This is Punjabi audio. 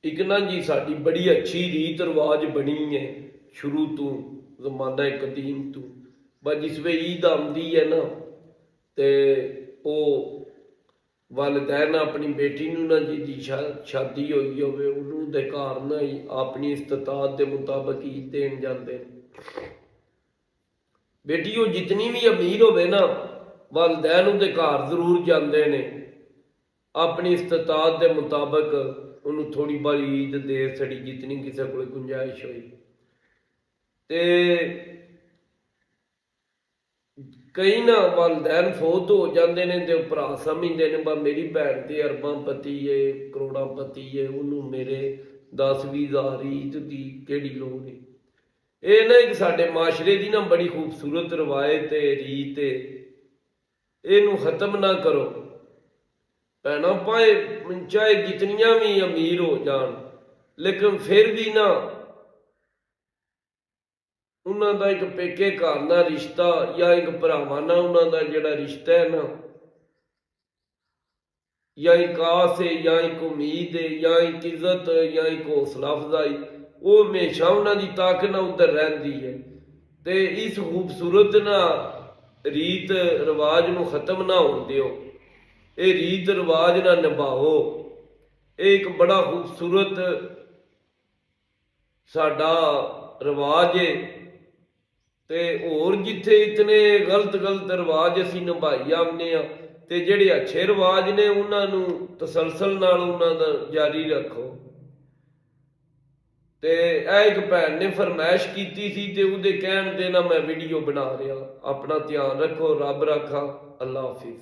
ਇੱਕ ਨਾ ਜੀ ਸਾਡੀ ਬੜੀ ਅੱਛੀ ਰੀਤ ਰਿਵਾਜ ਬਣੀ ਹੈ ਸ਼ੁਰੂ ਤੋਂ ਜ਼ਮਾਨਾ ਕਦੀਮ ਤੋਂ। ਬਸ ਜਿਸ ਵੇ ਈਦ ਆਉਂਦੀ ਹੈ ਨਾ ਤੇ ਉਹ ਵਾਲਿदैन ਆਪਣੀ ਬੇਟੀ ਨੂੰ ਨਾ ਜਿਹਦੀ ਸ਼ਾਦੀ ਹੋਈ ਹੋਵੇ ਉਹਨੂੰ ਦੇ ਘਰ ਨਾ ਹੀ ਆਪਣੀ ਇਸਤਤਾਅਤ ਦੇ ਮੁਤਾਬਕ ਈਦ ਦੇਣ ਜਾਂਦੇ ਨੇ। ਬੇਟੀ ਉਹ ਜਿਤਨੀ ਵੀ ਅਮੀਰ ਹੋਵੇ ਨਾ ਵਾਲਿदैन ਉਹਦੇ ਘਰ ਜ਼ਰੂਰ ਜਾਂਦੇ ਨੇ, ਆਪਣੀ ਇਸਤਤਾਅਤ ਦੇ ਮੁਤਾਬਕ ਉਹਨੂੰ ਥੋੜੀ ਬਾਰੀ ਈਦ ਦੇ ਛੜੀ ਜਿਤਨੀ ਕਿਸੇ ਕੋਲ ਗੁੰਜਾਇਸ਼ ਹੋਈ। ਤੇ ਕਈ ਨਾ ਵਾਲਿदैन ਫੌਤ ਹੋ ਜਾਂਦੇ ਨੇ ਤੇ ਭਰਾ ਸਮਝਦੇ ਨੇ ਬਾ ਮੇਰੀ ਭੈਣ ਤੇ ਅਰਬਾਂ ਪਤੀ ਏ ਕਰੋੜਾਂ ਪਤੀ ਏ, ਉਹਨੂੰ ਮੇਰੇ 10-20 ਹਜ਼ਾਰ ਈਦ ਦੀ ਕਿਹੜੀ ਲੋੜ ਏ। ਇਹ ਨਾ ਇੱਕ ਸਾਡੇ ਮਾਸ਼ਰੇ ਦੀ ਨਾ ਬੜੀ ਖੂਬਸੂਰਤ ਰਵਾਇਤ ਏ, ਰੀਤ ਏ, ਇਹਨੂੰ ਖਤਮ ਨਾ ਕਰੋ। ਭੈਣਾਂ ਭਾਵੇਂ ਚਾਹੇ ਜਿਤਨੀਆਂ ਵੀ ਅਮੀਰ ਹੋ ਜਾਣ ਲੇਕਿਨ ਫਿਰ ਵੀ ਨਾ ਉਹਨਾਂ ਦਾ ਇੱਕ ਪੇਕੇ ਘਰ ਨਾਲ ਰਿਸ਼ਤਾ ਜਾਂ ਇੱਕ ਭਰਾਵਾਂ ਨਾਲ ਉਹਨਾਂ ਦਾ ਜਿਹੜਾ ਰਿਸ਼ਤਾ ਹੈ ਨਾ, ਜਾਂ ਇੱਕ ਆਸ ਹੈ ਜਾਂ ਇੱਕ ਉਮੀਦ ਹੈ ਜਾਂ ਇੱਕ ਇੱਜ਼ਤ ਜਾਂ ਇੱਕ ਹੌਸਲਾ ਅਫਜ਼ਾਈ, ਉਹ ਹਮੇਸ਼ਾ ਉਹਨਾਂ ਦੀ ਤਾਕ ਨਾਲ ਉੱਧਰ ਰਹਿੰਦੀ ਹੈ। ਤੇ ਇਸ ਖੂਬਸੂਰਤ ਨਾ ਰੀਤ ਰਿਵਾਜ ਨੂੰ ਖਤਮ ਨਾ ਹੋਣ ਦਿਓ, ਇਹ ਰੀਤ ਰਿਵਾਜ ਨਾ ਨਿਭਾਓ। ਇਹ ਇੱਕ ਬੜਾ ਖੂਬਸੂਰਤ ਸਾਡਾ ਰਿਵਾਜ ਹੈ। ਤੇ ਹੋਰ ਜਿੱਥੇ ਇਤਨੇ ਗਲਤ ਰਿਵਾਜ ਅਸੀਂ ਨਿਭਾਈ ਆਉਂਦੇ ਹਾਂ ਤੇ ਜਿਹੜੇ ਅੱਛੇ ਰਿਵਾਜ ਨੇ ਉਹਨਾਂ ਨੂੰ ਤਸਲਸਲ ਨਾਲ ਉਹਨਾਂ ਦਾ ਜਾਰੀ ਰੱਖੋ। ਤੇ ਇਹ ਇੱਕ ਭੈਣ ਨੇ ਫਰਮਾਇਸ਼ ਕੀਤੀ ਸੀ ਤੇ ਉਹਦੇ ਕਹਿਣ ਦੇ ਨਾਲ ਮੈਂ ਵੀਡੀਓ ਬਣਾ ਰਿਹਾ। ਆਪਣਾ ਧਿਆਨ ਰੱਖੋ, ਰੱਬ ਰਾਖਾ, ਅੱਲਾ ਹਾਫਿਜ਼।